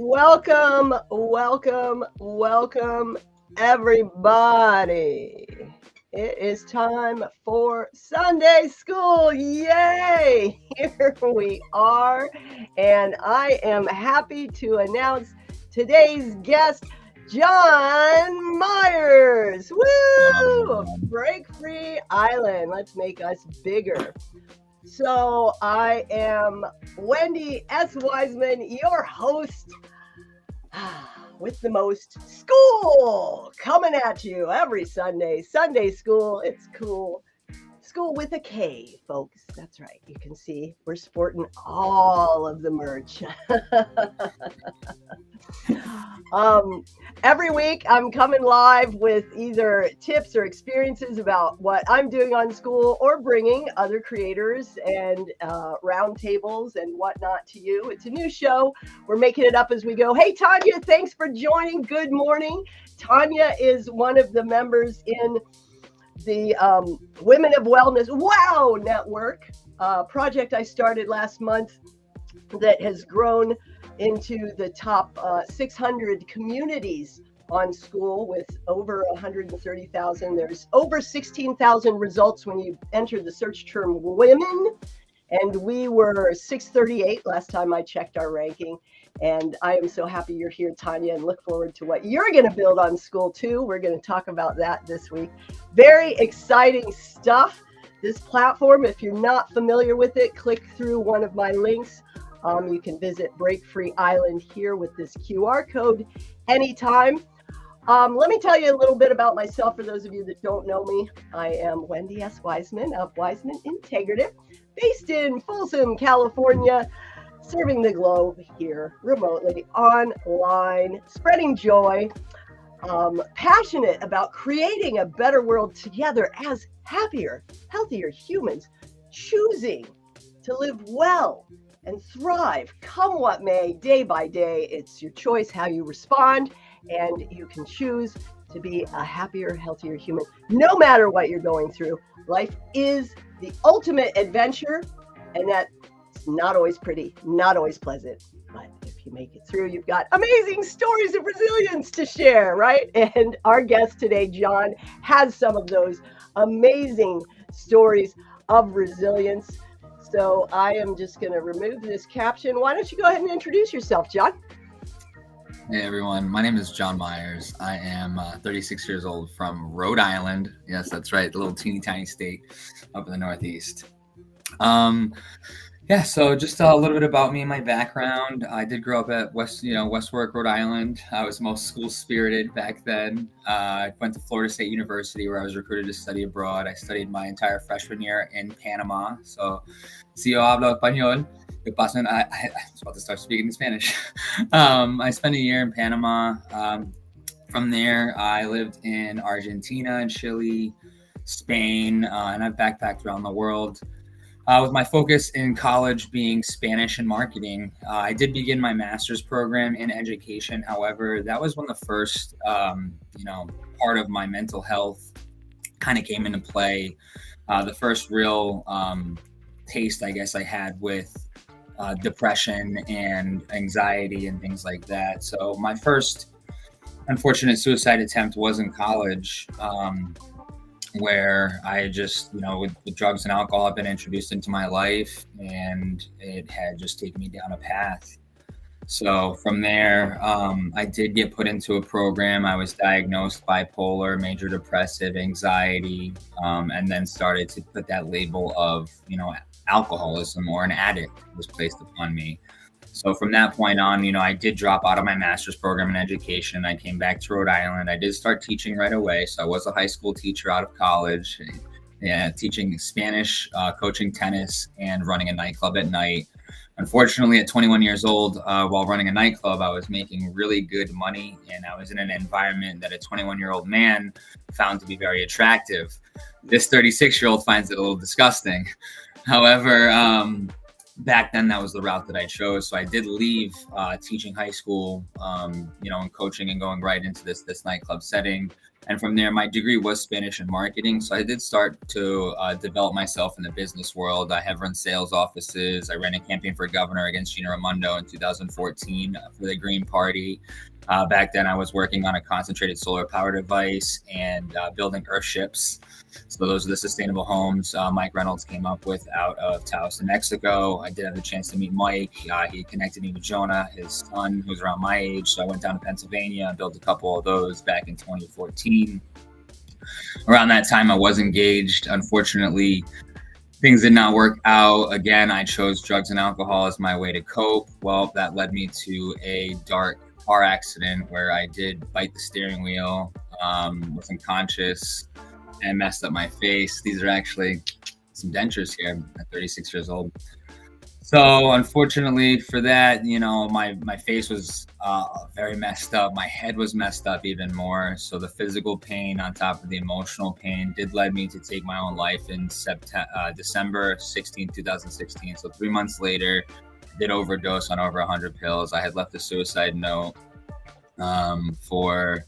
Welcome, welcome, welcome, everybody. It is time for Sunday School. Yay! Here we are. And I am happy to announce today's guest, Jon Myers. Woo! Of BREAKFREE Island. Let's make us bigger. So I am Wendy S. Wiseman, your host with the most school coming at you every Sunday. Sunday Skool, it's cool. School with a K, folks. That's right. You can see we're sporting all of the merch. Every week I'm coming live with either tips or experiences about what I'm doing on school or bringing other creators and roundtables and whatnot to you. It's a new show. We're making it up as we go. Hey, Tanya, thanks for joining. Good morning. Tanya is one of the members in the Women of Wellness Wow Network project I started last month that has grown into the top 600 communities on school with over 130,000. There's over 16,000 results when you enter the search term women. And we were 638 last time I checked our ranking. And I am so happy you're here, Tanya, and look forward to what you're going to build on school, too. We're going to talk about that this week. Very exciting stuff. This platform, if you're not familiar with it, click through one of my links. You can visit BREAKFREE Island here with this QR code anytime. Let me tell you a little bit about myself for those of you that don't know me. I am Wendy S. Wiseman of Wiseman Integrative, based in Folsom, California, serving the globe here remotely, online, spreading joy, passionate about creating a better world together as happier, healthier humans, choosing to live well and thrive, come what may, day by day. It's your choice how you respond, and you can choose to be a happier, healthier human, no matter what you're going through. Life is the ultimate adventure, and that's not always pretty, not always pleasant. But if you make it through, you've got amazing stories of resilience to share, right? And our guest today, Jon, has some of those amazing stories of resilience. So I am just going to remove this caption. Why don't you go ahead and introduce yourself, Jon? Hey everyone, my name is Jon Myers. I am 36 years old from Rhode Island. Yes, that's right, the little teeny tiny state up in the Northeast. So just a little bit about me and my background. I did grow up at Westwark, Rhode Island. I was most school spirited back then. I went to Florida State University where I was recruited to study abroad. I studied my entire freshman year in Panama. So, si yo hablo español. I was about to start speaking in Spanish. I spent a year in Panama. From there, I lived in Argentina and Chile, Spain, and I've backpacked around the world. With my focus in college being Spanish and marketing, I did begin my master's program in education. However, that was when the first, part of my mental health kind of came into play. The first real taste, I guess, I had with depression and anxiety and things like that. So my first unfortunate suicide attempt was in college, where I just, with drugs and alcohol have been introduced into my life, and it had just taken me down a path. So from there, I did get put into a program. I was diagnosed bipolar, major depressive, anxiety, and then started to put that label of, alcoholism or an addict was placed upon me. So from that point on, I did drop out of my master's program in education. I came back to Rhode Island. I did start teaching right away. So I was a high school teacher out of college, teaching Spanish, coaching tennis, and running a nightclub at night. Unfortunately, at 21 years old, while running a nightclub, I was making really good money, and I was in an environment that a 21-year-old man found to be very attractive. This 36-year-old finds it a little disgusting. However, back then that was the route that I chose. So I did leave teaching high school, and coaching, and going right into this nightclub setting. And from there, my degree was Spanish and marketing. So I did start to develop myself in the business world. I have run sales offices. I ran a campaign for governor against Gina Raimondo in 2014 for the Green Party. Back then, I was working on a concentrated solar power device and building earthships. So those are the sustainable homes Mike Reynolds came up with out of Taos, New Mexico. I did have a chance to meet Mike. He connected me with Jonah, his son, who's around my age. So I went down to Pennsylvania and built a couple of those back in 2014. Around that time, I was engaged. Unfortunately, things did not work out. Again, I chose drugs and alcohol as my way to cope. Well, that led me to a dark car accident where I did bite the steering wheel, was unconscious, and messed up my face. These are actually some dentures here at 36 years old. So unfortunately for that, my face was very messed up. My head was messed up even more. So the physical pain on top of the emotional pain did lead me to take my own life in December 16, 2016. So 3 months later, did overdose on over 100 pills. I had left a suicide note for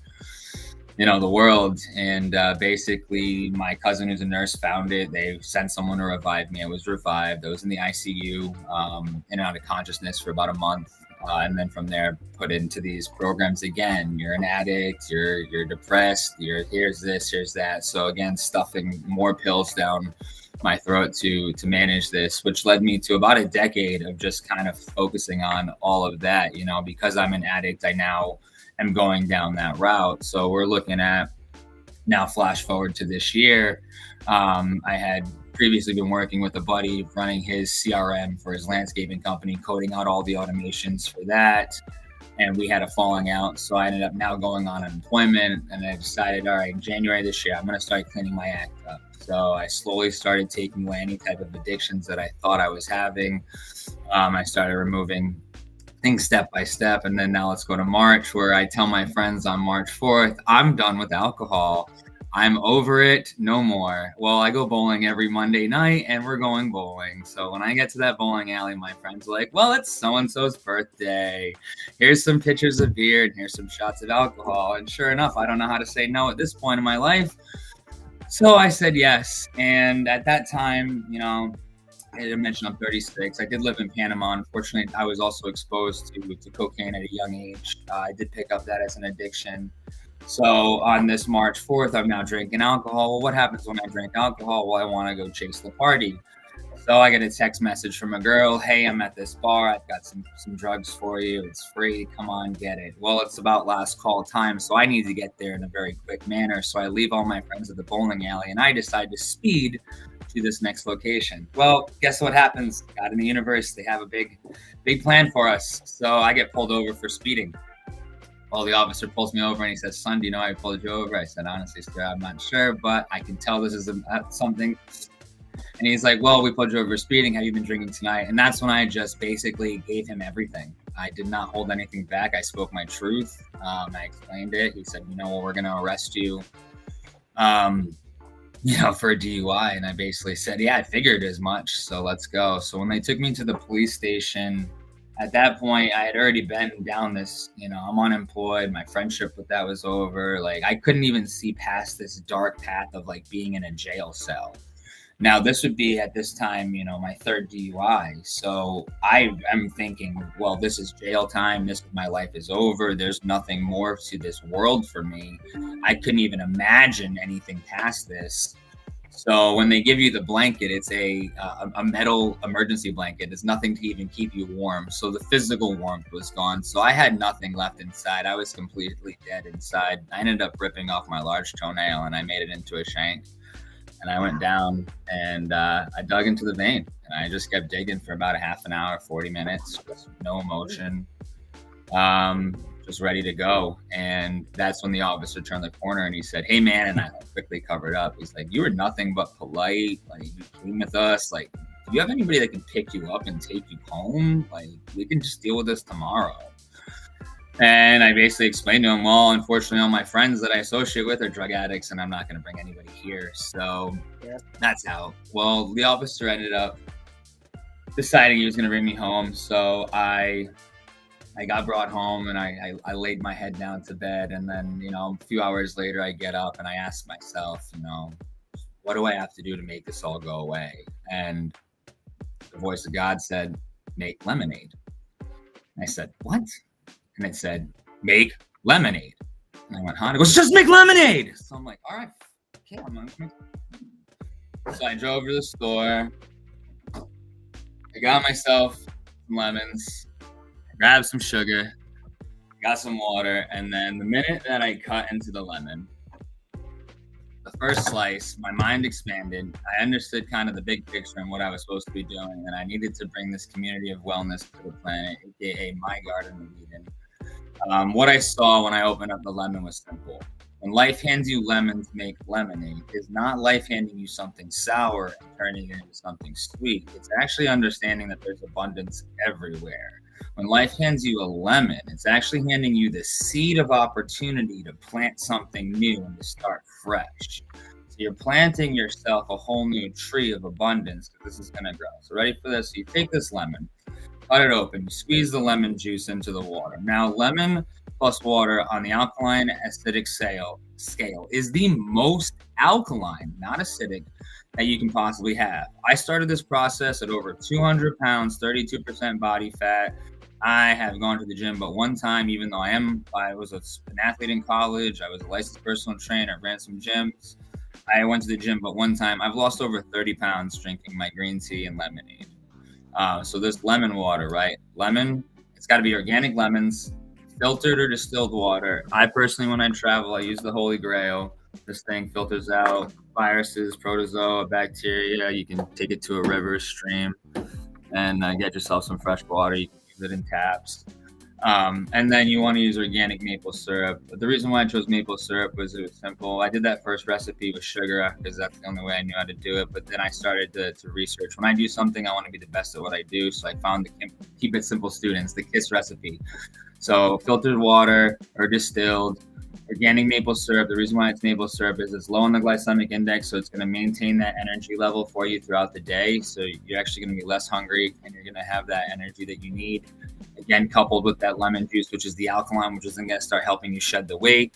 the world, and basically my cousin, who's a nurse, found it. They sent someone to revive me. I was revived. I was in the ICU, in and out of consciousness for about a month, and then from there put into these programs again. You're an addict, you're depressed, here's this, here's that. So again, stuffing more pills down my throat to manage this, which led me to about a decade of just kind of focusing on all of that. Because I'm an addict, I now am going down that route. So we're looking at now, flash forward to this year. I had previously been working with a buddy running his CRM for his landscaping company, coding out all the automations for that. And we had a falling out. So I ended up now going on unemployment, and I decided, all right, in January this year, I'm going to start cleaning my act up. So I slowly started taking away any type of addictions that I thought I was having. I started removing things step by step. And then now let's go to March, where I tell my friends on March 4th, I'm done with alcohol. I'm over it. No more. Well, I go bowling every Monday night, and we're going bowling. So when I get to that bowling alley, my friends are like, well, it's so-and-so's birthday. Here's some pictures of beer, and here's some shots of alcohol. And sure enough, I don't know how to say no at this point in my life. So I said yes. And at that time, I didn't mention I'm 36. I did live in Panama. Unfortunately, I was also exposed to cocaine at a young age. I did pick up that as an addiction. So on this March 4th, I'm now drinking alcohol. Well, what happens when I drink alcohol? Well, I want to go chase the party. So I get a text message from a girl. Hey, I'm at this bar. I've got some drugs for you. It's free. Come on, get it. Well, it's about last call time, so I need to get there in a very quick manner. So I leave all my friends at the bowling alley, and I decide to speed to this next location. Well, guess what happens? God in the universe, they have a big plan for us. So I get pulled over for speeding. Well, the officer pulls me over and he says, son, do you know why I pulled you over? I said, honestly, sir, I'm not sure, but I can tell this is something. And he's like, well, we pulled you over for speeding. Have you been drinking tonight? And that's when I just basically gave him everything. I did not hold anything back. I spoke my truth. I explained it. He said, we're going to arrest you, for a DUI. And I basically said, yeah, I figured as much. So let's go. So when they took me to the police station, at that point, I had already been down this, I'm unemployed. My friendship with that was over. Like, I couldn't even see past this dark path of like being in a jail cell. Now, this would be at this time, my third DUI. So I am thinking, well, this is jail time. My life is over. There's nothing more to this world for me. I couldn't even imagine anything past this. So when they give you the blanket, it's a metal emergency blanket. It's nothing to even keep you warm. So the physical warmth was gone. So I had nothing left inside. I was completely dead inside. I ended up ripping off my large toenail, and I made it into a shank. And I went down and I dug into the vein, and I just kept digging for about a half an hour, 40 minutes, with no emotion, just ready to go. And that's when the officer turned the corner and he said, hey, man, and I quickly covered up. He's like, you were nothing but polite. Like, you came with us. Like, do you have anybody that can pick you up and take you home? Like, we can just deal with this tomorrow. And I basically explained to him, well, unfortunately, all my friends that I associate with are drug addicts, and I'm not going to bring anybody here. So That's how. Well, the officer ended up deciding he was going to bring me home. So I got brought home and I laid my head down to bed. And then, a few hours later, I get up and I ask myself, what do I have to do to make this all go away? And the voice of God said, make lemonade. And I said, what? And it said, make lemonade. And I went, huh? And it goes, just make lemonade. So I'm like, all right, okay. So I drove to the store. I got myself some lemons, grabbed some sugar, got some water, and then the minute that I cut into the lemon, the first slice, my mind expanded. I understood kind of the big picture and what I was supposed to be doing, and I needed to bring this community of wellness to the planet, aka my garden of Eden. What I saw when I opened up the lemon was simple. When life hands you lemons, make lemonade, it's not life handing you something sour and turning it into something sweet. It's actually understanding that there's abundance everywhere. When life hands you a lemon, it's actually handing you the seed of opportunity to plant something new and to start fresh. So you're planting yourself a whole new tree of abundance because this is going to grow. So ready for this? So you take this lemon, cut it open, you squeeze the lemon juice into the water. Now, lemon plus water on the alkaline acidic scale is the most alkaline, not acidic, that you can possibly have. I started this process at over 200 pounds, 32% body fat. I have gone to the gym but one time, even though I was an athlete in college. I was a licensed personal trainer, ran some gyms. I went to the gym but one time. I've lost over 30 pounds drinking my green tea and lemonade. So this lemon water, right? Lemon, it's got to be organic lemons, filtered or distilled water. I personally, when I travel, I use the Holy Grail. This thing filters out viruses, protozoa, bacteria. You can take it to a river, stream, and get yourself some fresh water. You can use it in taps. And then you want to use organic maple syrup. The reason why I chose maple syrup was it was simple. I did that first recipe with sugar because that's the only way I knew how to do it. But then I started to research. When I do something, I want to be the best at what I do. So I found the Keep It Simple Students, the KISS recipe. So filtered water or distilled, organic maple syrup. The reason why it's maple syrup is it's low on the glycemic index, so it's going to maintain that energy level for you throughout the day. So you're actually going to be less hungry and you're going to have that energy that you need. Again, coupled with that lemon juice, which is the alkaline, which is going to start helping you shed the weight.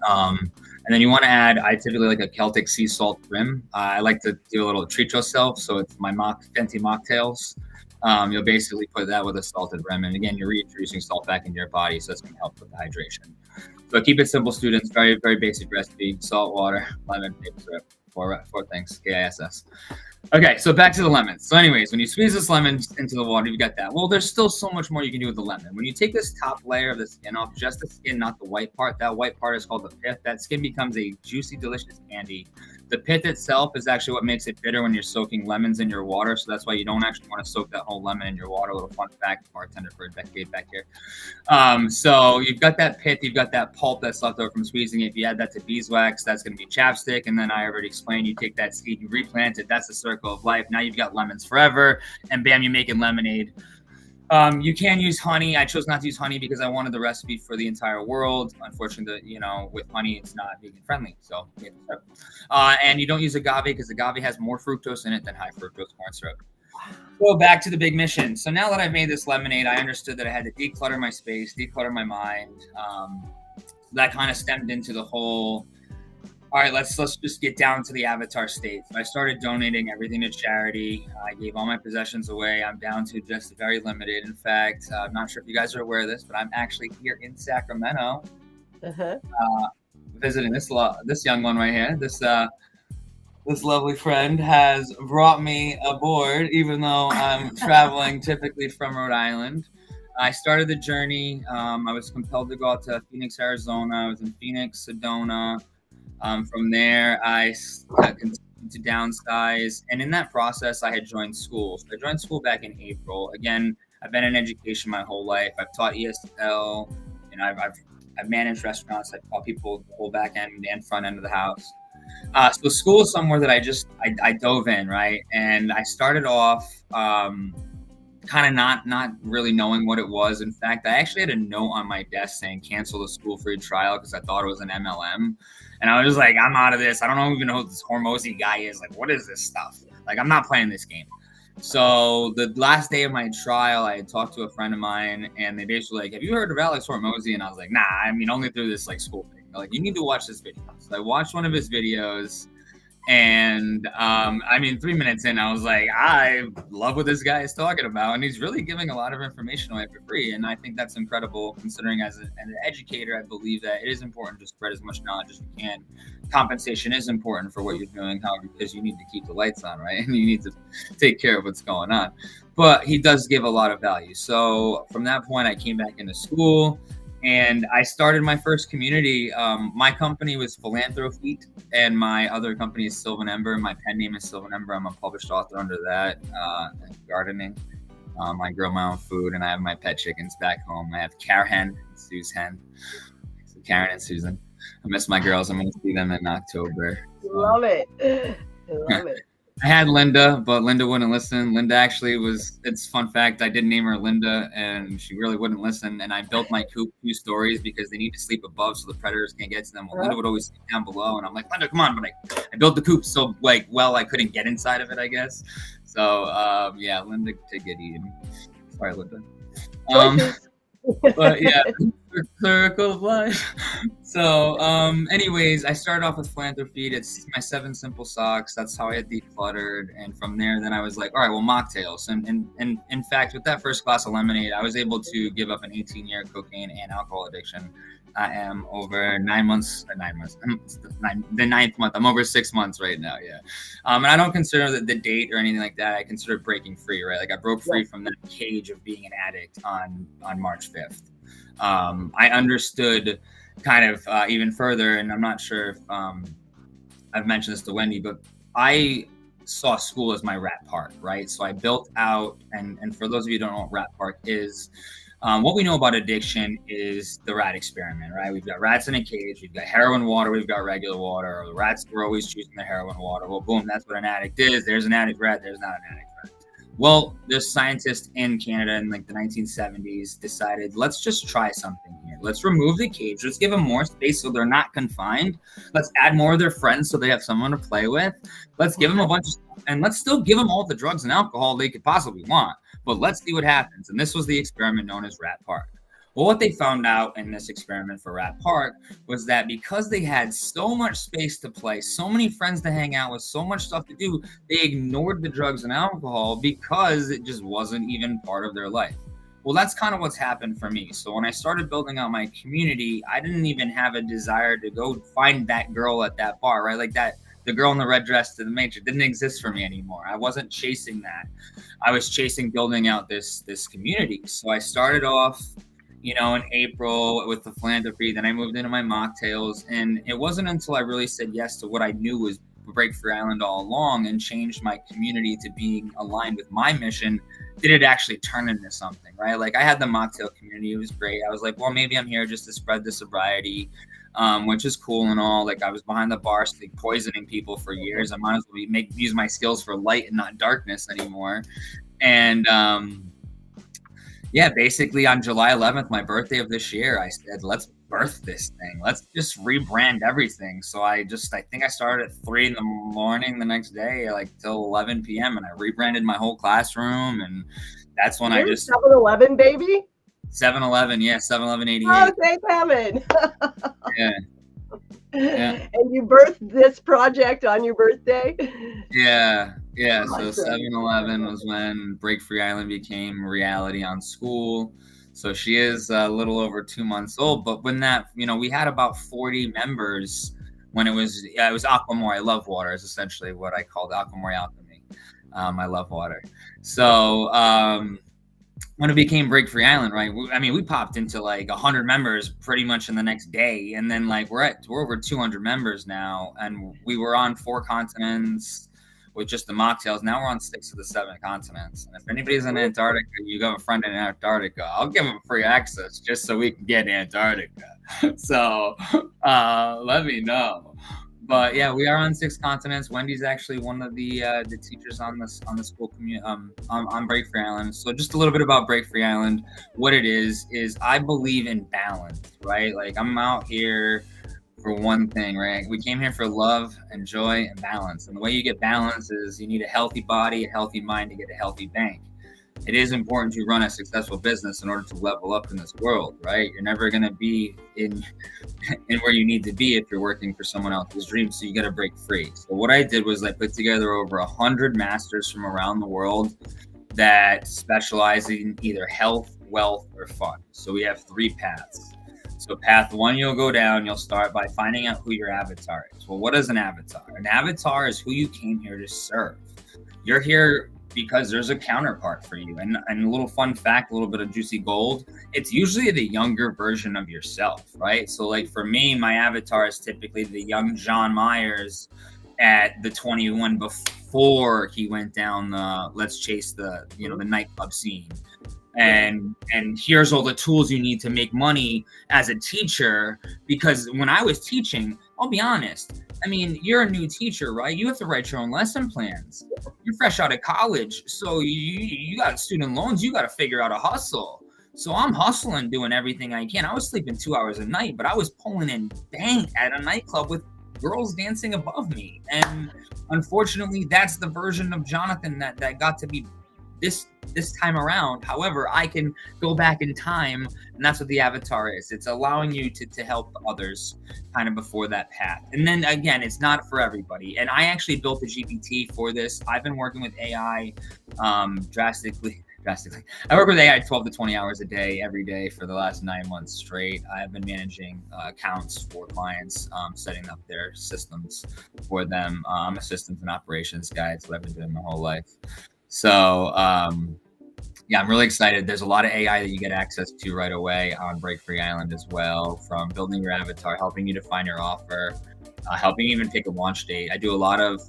And then you want to add, I typically like a Celtic sea salt rim. I like to do a little treat yourself. So it's my Fenty mocktails. You'll basically put that with a salted rim. And again, you're reintroducing salt back into your body. So that's going to help with the hydration. So keep it simple, students. Very, very basic recipe. Salt, water, lemon, maple syrup. Four things. KISS. Okay, so back to the lemons. So anyways, when you squeeze this lemon into the water, you got that. Well, there's still so much more you can do with the lemon. When you take this top layer of the skin off, just the skin, not the white part, that white part is called the pith. That skin becomes a juicy, delicious candy. The pith itself is actually what makes it bitter when you're soaking lemons in your water. So that's why you don't actually want to soak that whole lemon in your water. A little fun fact, bartender for a decade back here. So you've got that pith, you've got that pulp that's left over from squeezing it. If you add that to beeswax, that's going to be chapstick. And then I already explained, you take that seed, you replant it. That's the circle of life. Now you've got lemons forever, and bam, you're making lemonade. You can use honey. I chose not to use honey because I wanted the recipe for the entire world. Unfortunately, with honey, it's not vegan friendly. So, and you don't use agave because agave has more fructose in it than high fructose corn syrup. Go back to the big mission. So now that I've made this lemonade, I understood that I had to declutter my space, declutter my mind. That kind of stemmed into the whole, all right, let's just get down to the avatar state. So I started donating everything to charity. I gave all my possessions away. I'm down to just very limited. In fact, I'm not sure if you guys are aware of this, but I'm actually here in Sacramento, visiting this young one right here. This lovely friend has brought me aboard, even though I'm traveling typically from Rhode Island. I started the journey. I was compelled to go out to Phoenix, Arizona. I was in Phoenix, Sedona. From there, I continued to downsize. And in that process, I had joined school. So I joined school back in April. Again, I've been in education my whole life. I've taught ESL, and I've managed restaurants. I've taught people the whole back end and front end of the house. So school is somewhere that I dove in, right? And I started off kind of not really knowing what it was. In fact, I actually had a note on my desk saying cancel the school free trial because I thought it was an MLM. And I was like, I'm out of this. I don't even know who this Hormozy guy is. Like, what is this stuff? Like, I'm not playing this game. So the last day of my trial, I had talked to a friend of mine, and they basically like, "Have you heard of Alex Hormozy?" And I was like, "Nah, I mean only through this like school thing." They're like, "You need to watch this video." So I watched one of his videos, and I mean 3 minutes in, I was like, I love what this guy is talking about, and he's really giving a lot of information away for free. And I think that's incredible, considering as an educator, I believe that it is important to spread as much knowledge as you can. Compensation is important for what you're doing, however, because you need to keep the lights on, right? And you need to take care of what's going on. But he does give a lot of value. So from that point, I came back into school and I started my first community. My company was Philanthropy, and my other company is Sylvan Ember. My pen name is Sylvan Ember. I'm a published author under that. Gardening. I grow my own food, and I have my pet chickens back home. I have Karen and Sue's hen. So Karen and Susan. I miss my girls. I'm going to see them in October. Love it. I love it. I had Linda, but Linda wouldn't listen. Linda actually it's fun fact, I did name her Linda, and she really wouldn't listen. And I built my coop 2 stories because they need to sleep above so the predators can't get to them. Well, Linda would always sleep down below, and I'm like, Linda, come on. But I built the coop so like, well, I couldn't get inside of it, I guess. So yeah, Linda did get eaten. Sorry, Linda. But yeah, circle of life. So anyways, I started off with Philanthropy. It's my 7 simple socks. That's how I had decluttered. And from there, then I was like, all right, well, mocktails. And in fact, with that first glass of lemonade, I was able to give up an 18-year cocaine and alcohol addiction. I am over 9 months, the 9th month. I'm over 6 months right now. Yeah. And I don't consider the date or anything like that. I consider breaking free, right? Like I broke free from that cage of being an addict on March 5th. I understood kind of even further, and I'm not sure if I've mentioned this to Wendy, but I saw school as my rat park, right? So I built out, and for those of you who don't know what rat park is, what we know about addiction is the rat experiment, right? We've got rats in a cage, we've got heroin water, we've got regular water. The rats were always choosing the heroin water. Well, boom, that's what an addict is. There's an addict rat, there's not an addict rat. Well, there's scientists in Canada in like the 1970s decided, let's just try something here. Let's remove the cage. Let's give them more space so they're not confined. Let's add more of their friends so they have someone to play with. Let's give them a bunch of stuff, and let's still give them all the drugs and alcohol they could possibly want. But let's see what happens. And this was the experiment known as Rat Park. Well, what they found out in this experiment for Rat Park was that because they had so much space to play, so many friends to hang out with, so much stuff to do, they ignored the drugs and alcohol because it just wasn't even part of their life. Well, that's kind of what's happened for me. So when I started building out my community, I didn't even have a desire to go find that girl at that bar, right? Like that, the girl in the red dress to the major didn't exist for me anymore. I wasn't chasing that. I was chasing building out this community. So I started off, in April with the Philanthropy. Then I moved into my mocktails, and it wasn't until I really said yes to what I knew was BREAKFREE Island all along and changed my community to being aligned with my mission did it actually turn into something, right? Like I had the mocktail community. It was great. I was like, well, maybe I'm here just to spread the sobriety, which is cool and all. Like I was behind the bar poisoning people for years. I might as well use my skills for light and not darkness anymore. And yeah, basically on July 11th, my birthday of this year, I said, let's birth this thing. Let's just rebrand everything. So I think I started at 3 a.m. the next day, like till 11 p.m. And I rebranded my whole classroom. And that's when I just 7-Eleven, baby. 7-Eleven, yeah, 7-Eleven 88. Oh, thank heaven. Yeah. Yeah. And you birthed this project on your birthday? Yeah. So 7-Eleven was when BREAKFREE Island became reality on School. So she is a little over 2 months old. But when that, we had about 40 members when it was Aquamore. I love water is essentially what I called Aquamore Alchemy. I love water. So when it became BREAKFREE Island, right? We popped into like 100 members pretty much in the next day. And then like we're over 200 members now. And we were on 4 continents with just the mocktails. Now we're on 6 of the 7 continents. And if anybody's in Antarctica, you have a friend in Antarctica, I'll give them free access just so we can get Antarctica. So let me know. But yeah, we are on 6 continents. Wendy's actually one of the teachers on the school community on BREAKFREE Island. So just a little bit about BREAKFREE Island. What it is I believe in balance, right? Like I'm out here for one thing, right? We came here for love and joy and balance. And the way you get balance is you need a healthy body, a healthy mind to get a healthy bank. It is important to run a successful business in order to level up in this world, right? You're never going to be in where you need to be if you're working for someone else's dream. So you got to break free. So what I did was I put together over 100 masters from around the world that specialize in either health, wealth, or fun. So we have 3 paths. So path 1, you'll go down, you'll start by finding out who your avatar is. Well, what is an avatar? An avatar is who you came here to serve. You're here because there's a counterpart for you. And a little fun fact, a little bit of juicy gold, it's usually the younger version of yourself, right? So like for me, my avatar is typically the young Jon Myers at the 21 before he went down the let's chase the nightclub scene. And here's all the tools you need to make money as a teacher. Because when I was teaching, I'll be honest, I mean, you're a new teacher, right? You have to write your own lesson plans. You're fresh out of college, so you got student loans. You got to figure out a hustle. So I'm hustling, doing everything I can. I was sleeping 2 hours a night, but I was pulling in bank at a nightclub with girls dancing above me. And unfortunately, that's the version of Jonathan that got to be this time around. However, I can go back in time, and that's what the avatar is. It's allowing you to help others kind of before that path. And then again, it's not for everybody. And I actually built a GPT for this. I've been working with AI drastically. I work with AI 12 to 20 hours a day, every day for the last 9 months straight. I've been managing accounts for clients, setting up their systems for them. I'm a systems and operations guy. It's what I've been doing my whole life. So, yeah, I'm really excited. There's a lot of AI that you get access to right away on Break Free Island as well, from building your avatar, helping you define your offer, helping you even pick a launch date. I do a lot of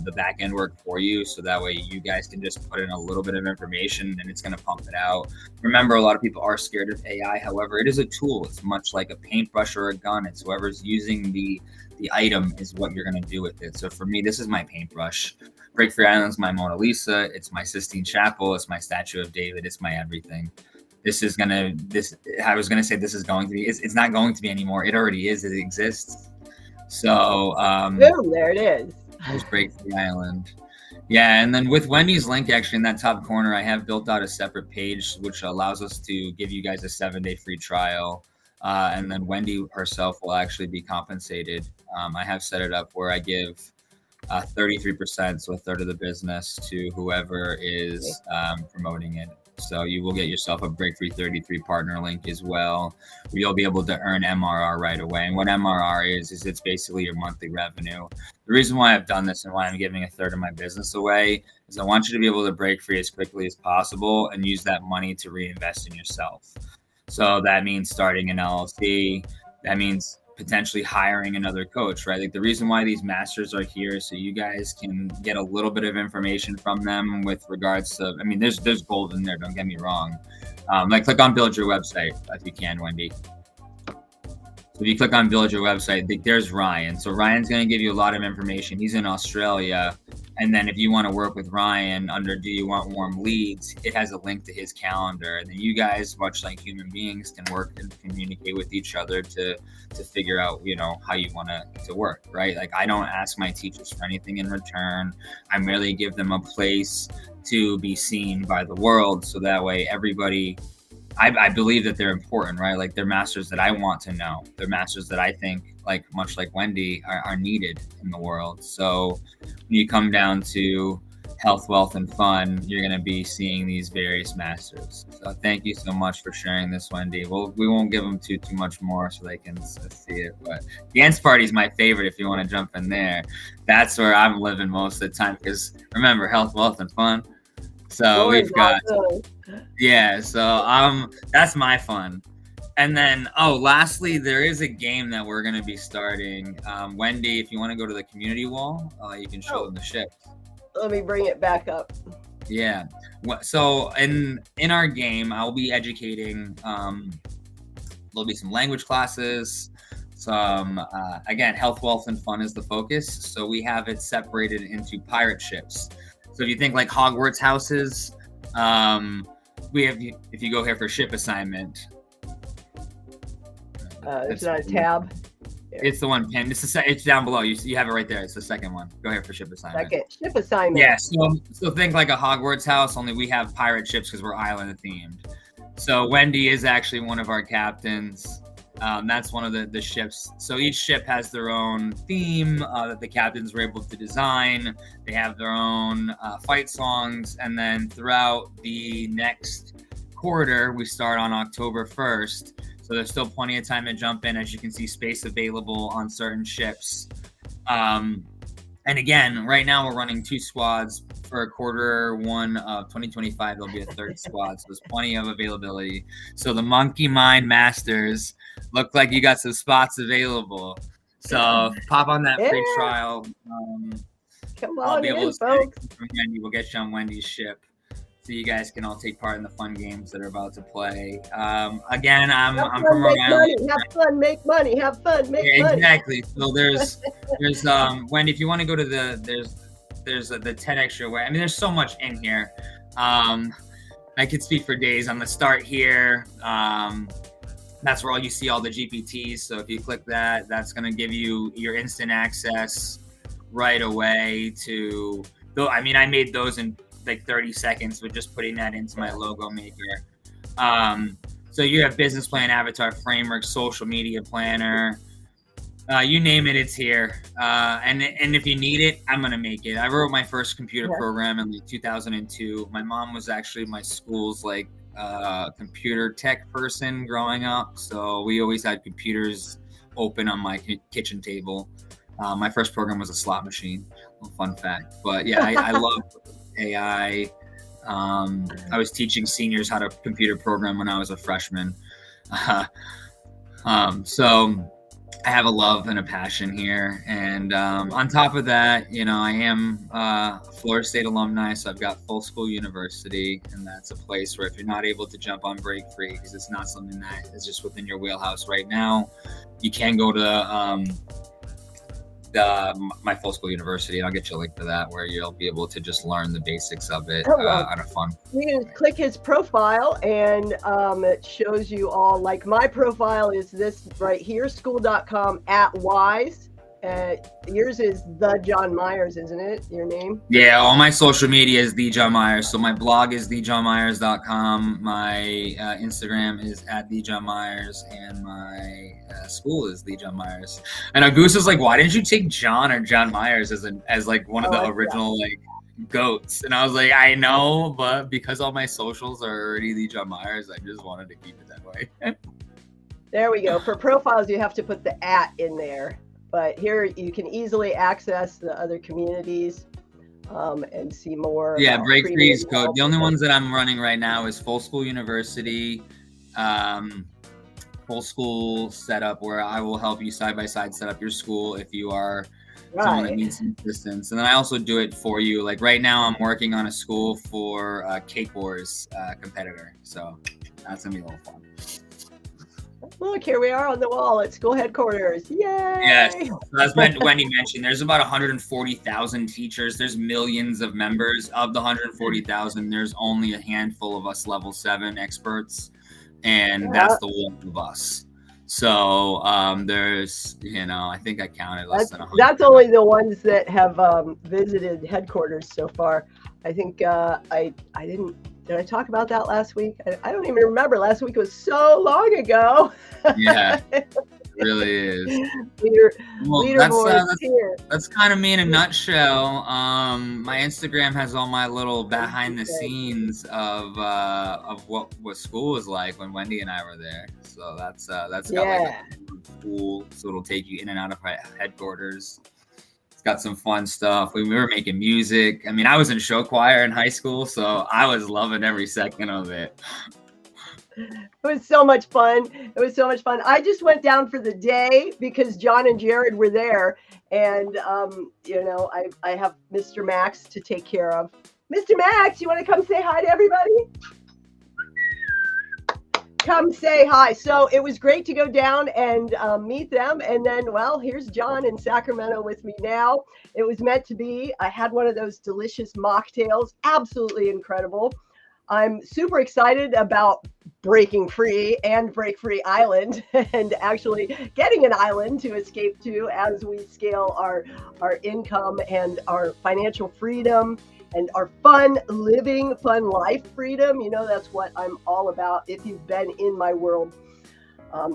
the back end work for you, so that way you guys can just put in a little bit of information and it's going to pump it out. Remember, a lot of people are scared of AI. However, it is a tool. It's much like a paintbrush or a gun. It's whoever's using the item is what you're going to do with it. So for me, this is my paintbrush. Break Free Island is my Mona Lisa. It's my Sistine Chapel. It's my Statue of David. It's my everything. I was going to say this is going to be, it's not going to be anymore. It already is. It exists. So, boom, there it is. There's Break Free Island. Yeah. And then with Wendy's link, actually in that top corner, I have built out a separate page, which allows us to give you guys a 7-day free trial. And then Wendy herself will actually be compensated. I have set it up where I give 33%, so a third of the business, to whoever is promoting it. So you will get yourself a Break Free 33 partner link as well, where you'll be able to earn MRR right away. And what MRR is it's basically your monthly revenue. The reason why I've done this and why I'm giving a third of my business away is I want you to be able to break free as quickly as possible and use that money to reinvest in yourself. So that means starting an LLC. That means potentially hiring another coach, right? Like the reason why these masters are here is so you guys can get a little bit of information from them with regards to, I mean, there's gold in there, don't get me wrong. Like click on build your website if you can, Wendy. So if you click on build your website, there's Ryan. So Ryan's going to give you a lot of information. He's in Australia. And then if you want to work with Ryan under Do You Want Warm Leads, it has a link to his calendar. And then you guys, much like human beings, can work and communicate with each other to figure out, how you want to work, right? Like I don't ask my teachers for anything in return. I merely give them a place to be seen by the world. So that way everybody, I believe that they're important, right? Like they're masters that I want to know. They're masters that I think, like much like Wendy, are needed in the world. So when you come down to health, wealth, and fun, you're going to be seeing these various masters. So thank you so much for sharing this, Wendy. We won't give them too much more so they can see it. But dance party is my favorite if you want to jump in there. That's where I'm living most of the time because remember, health, wealth, and fun. So we've got, so that's my fun. And then, lastly, there is a game that we're going to be starting. Wendy, if you want to go to the community wall, you can show them the ship. Let me bring it back up. Yeah. So in our game, I'll be educating. There'll be some language classes. Some, again, health, wealth, and fun is the focus. So we have it separated into pirate ships. So if you think like Hogwarts houses, we have, if you go here for ship assignment. There's not a tab. Here. It's the one pinned. It's down below. You have it right there. It's the second one. Go ahead for ship assignment. Second ship assignment. Yeah. So think like a Hogwarts house, only we have pirate ships because we're island themed. So Wendy is actually one of our captains. That's one of the ships. So each ship has their own theme that the captains were able to design. They have their own fight songs, and then throughout the next quarter, we start on October 1st. So there's still plenty of time to jump in. As you can see, space available on certain ships. And again, right now we're running 2 squads for quarter 1 of 2025. There'll be a 3rd squad, so there's plenty of availability. So the Monkey Mind Masters look like you got some spots available. So pop on that free trial. Come on, I'll be able to folks. from Wendy. We'll get you on Wendy's ship, so you guys can all take part in the fun games that are about to play. Again, I'm from Rhode Island. Have fun, make money. Have fun, make money. Exactly. So there's Wendy, if you want to go to there's the 10 extra way. I mean, there's so much in here. I could speak for days. I'm gonna start here. That's where you see all the GPTs. So if you click that, that's gonna give you your instant access right away to. I mean, I made those in like 30 seconds with just putting that into my logo maker. So you have business plan, avatar framework, social media planner, you name it, it's here. And if you need it, I'm gonna make it. I wrote my first computer program in like 2002. My mom was actually my school's like computer tech person growing up, so we always had computers open on my kitchen table. My first program was a slot machine. Fun fact, but yeah, I love AI. I was teaching seniors how to computer program when I was a freshman. So I have a love and a passion here. And on top of that, you know, I am Florida State alumni, so I've got Full School University, and that's a place where if you're not able to jump on Break Free, because it's not something that is just within your wheelhouse right now, you can go to my Full School University, and I'll get you a link for that, where you'll be able to just learn the basics of it on a fun. You can click his profile, and it shows you all. Like my profile is this right here, school.com/wise. Yours is the Jon Myers, isn't it? Your name? Yeah, all my social media is the Jon Myers. So my blog is thejonmyers.com. My Instagram is @thejonmyers, and my school is the Jon Myers. And Goose is like, why didn't you take John or Jon Myers as like one of the original like goats? And I was like, I know, but because all my socials are already the Jon Myers, I just wanted to keep it that way. There we go. For profiles, you have to put the @ in there. But here you can easily access the other communities and see more. Yeah, Break Free's code. The only ones that I'm running right now is Full School University, Full School Setup, where I will help you side by side set up your school if you are someone that needs some assistance. And then I also do it for you. Like right now, I'm working on a school for Cake Wars competitor. So that's gonna be a little fun. Look, here we are on the wall at school headquarters. Yay! Yes, so as Wendy mentioned, there's about 140,000 teachers. There's millions of members. Of the 140,000, there's only a handful of us level 7 experts, and that's the one of us. So there's, you know, I think I counted less than 100. That's only the ones that have visited headquarters so far. I think I didn't. Did I talk about that last week? I don't even remember. Last week was so long ago. Yeah, it really is. That's kind of me in a nutshell. My Instagram has all my little behind the scenes of what school was like when Wendy and I were there. So that's got like a cool. So it'll take you in and out of headquarters. It's got some fun stuff. We were making music. I mean, I was in show choir in high school, so I was loving every second of it. It was so much fun. It was so much fun. I just went down for the day because John and Jared were there, and you know, I have Mr. Max to take care of. Mr. Max, you want to come say hi to everybody? Come say hi. So it was great to go down and meet them. And then, well, here's John in Sacramento with me now. It was meant to be. I had one of those delicious mocktails. Absolutely incredible. I'm super excited about breaking free and Break Free Island and actually getting an island to escape to as we scale our income and our financial freedom and our fun living, fun life freedom. You know, that's what I'm all about. If you've been in my world,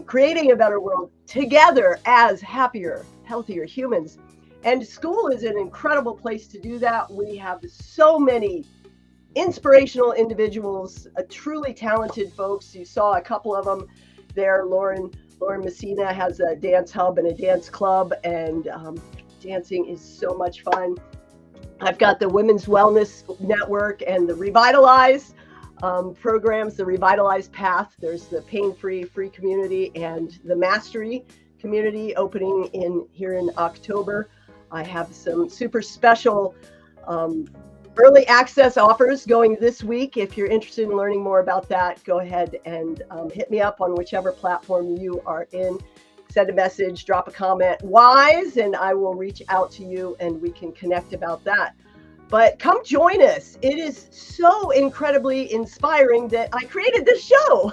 creating a better world together as happier, healthier humans. And school is an incredible place to do that. We have so many inspirational individuals, truly talented folks. You saw a couple of them there. Lauren Messina has a dance hub and a dance club, and dancing is so much fun. I've got the Women's Wellness Network and the Revitalize programs, the Revitalize Path. There's the Pain-Free Free Community and the Mastery Community opening here in October. I have some super special early access offers going this week. If you're interested in learning more about that, go ahead and hit me up on whichever platform you are in. Send a message, drop a comment, WISE, and I will reach out to you and we can connect about that. But come join us. It is so incredibly inspiring that I created this show,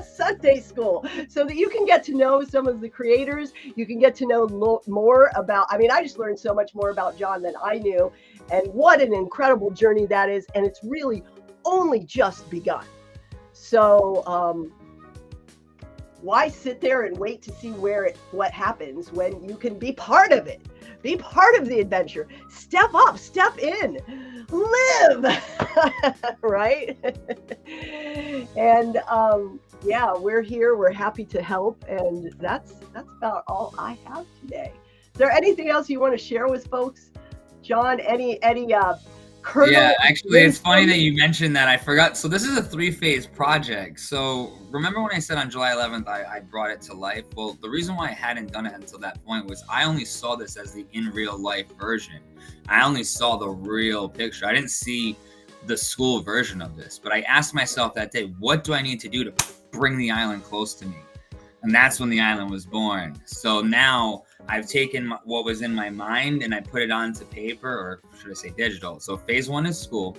Sunday Skool, so that you can get to know some of the creators. You can get to know more about, I just learned so much more about Jon than I knew. And what an incredible journey that is. And it's really only just begun. So why sit there and wait to see what happens when you can be part of it? Be part of the adventure. Step up, step in, live, right? And yeah, we're here. We're happy to help. And that's about all I have today. Is there anything else you want to share with folks? Jon, any kernel? Yeah, actually, it's funny that you mentioned that. I forgot. So this is a 3-phase project. So remember when I said on July 11th, I brought it to life? Well, the reason why I hadn't done it until that point was I only saw this as the in real life version. I only saw the real picture. I didn't see the school version of this. But I asked myself that day, what do I need to do to bring the island close to me? And that's when the island was born. So now I've taken what was in my mind and I put it onto paper, or should I say digital. So phase 1 is school.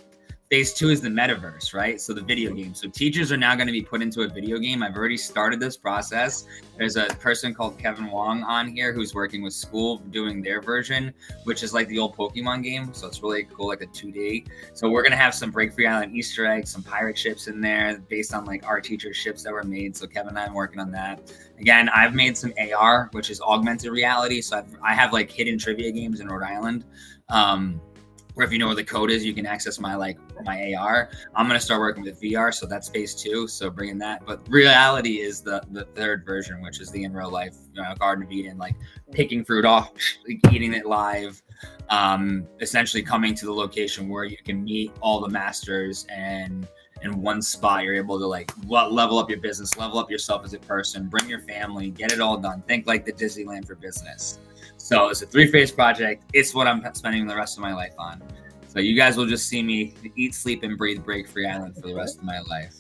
Phase 2 is the metaverse, right? So the video game. So teachers are now going to be put into a video game. I've already started this process. There's a person called Kevin Wong on here who's working with school doing their version, which is like the old Pokemon game. So it's really cool, like a 2D. So we're going to have some Break Free Island Easter eggs, some pirate ships in there based on like our teacher ships that were made. So Kevin and I are working on that. Again, I've made some AR, which is augmented reality. So I have like hidden trivia games in Rhode Island. Where if you know where the code is, you can access my AR. I'm going to start working with VR, so that's phase 2. So bringing that, but reality is the third version, which is the in real life, Garden of Eden, like picking fruit off, eating it live, essentially coming to the location where you can meet all the masters, and in one spot you're able to like level up your business, level up yourself as a person, bring your family, get it all done. Think like the Disneyland for business. So it's a 3-phase project. It's what I'm spending the rest of my life on. So you guys will just see me eat, sleep, and breathe Break Free Island for the rest of my life.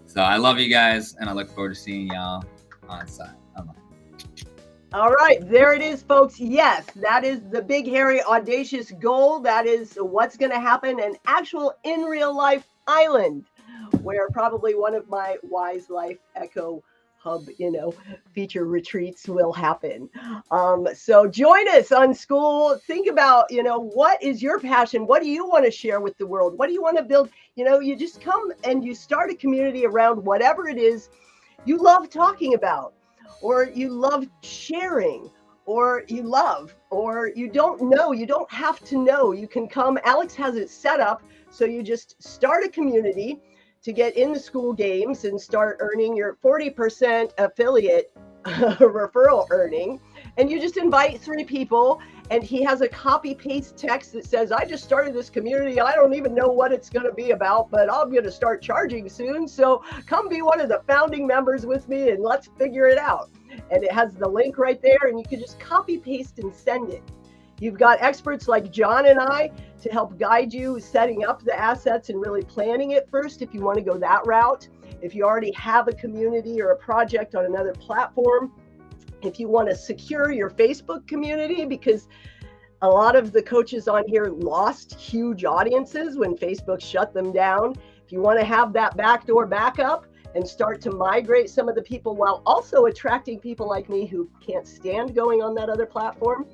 So I love you guys, and I look forward to seeing y'all on site. All right, there it is, folks. Yes, that is the big, hairy, audacious goal. That is what's going to happen, an actual in real life island where probably one of my Wise Life Echo Hub, feature retreats will happen. So join us on Skool. Think about, what is your passion? What do you want to share with the world? What do you want to build? You just come and you start a community around whatever it is you love talking about, or you love sharing, or you love, or you don't know. You don't have to know. You can come. Alex has it set up. So you just start a community to get in the school games and start earning your 40% affiliate referral earning. And you just invite 3 people, and he has a copy paste text that says, I just started this community. I don't even know what it's going to be about, but I'm going to start charging soon. So come be one of the founding members with me and let's figure it out. And it has the link right there, and you can just copy paste and send it. You've got experts like Jon and I to help guide you setting up the assets and really planning it first if you want to go that route. If you already have a community or a project on another platform, if you want to secure your Facebook community, because a lot of the coaches on here lost huge audiences when Facebook shut them down. If you want to have that backdoor backup and start to migrate some of the people while also attracting people like me who can't stand going on that other platform,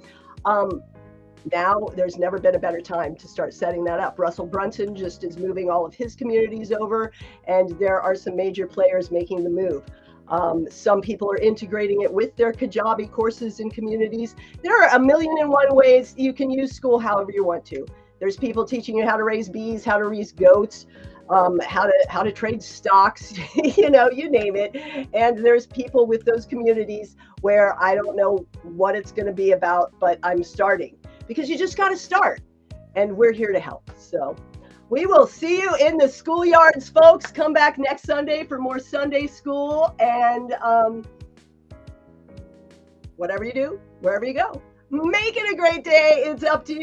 now there's never been a better time to start setting that up. Russell Brunson just is moving all of his communities over, and there are some major players making the move. Some people are integrating it with their Kajabi courses in communities. There are 1,000,001 ways you can use Skool however you want to. There's people teaching you how to raise bees, how to raise goats, how to trade stocks, you name it. And there's people with those communities where I don't know what it's going to be about, but I'm starting, because you just got to start, and we're here to help. So we will see you in the schoolyards, folks. Come back next Sunday for more Sunday Skool, and whatever you do, wherever you go, make it a great day. It's up to you.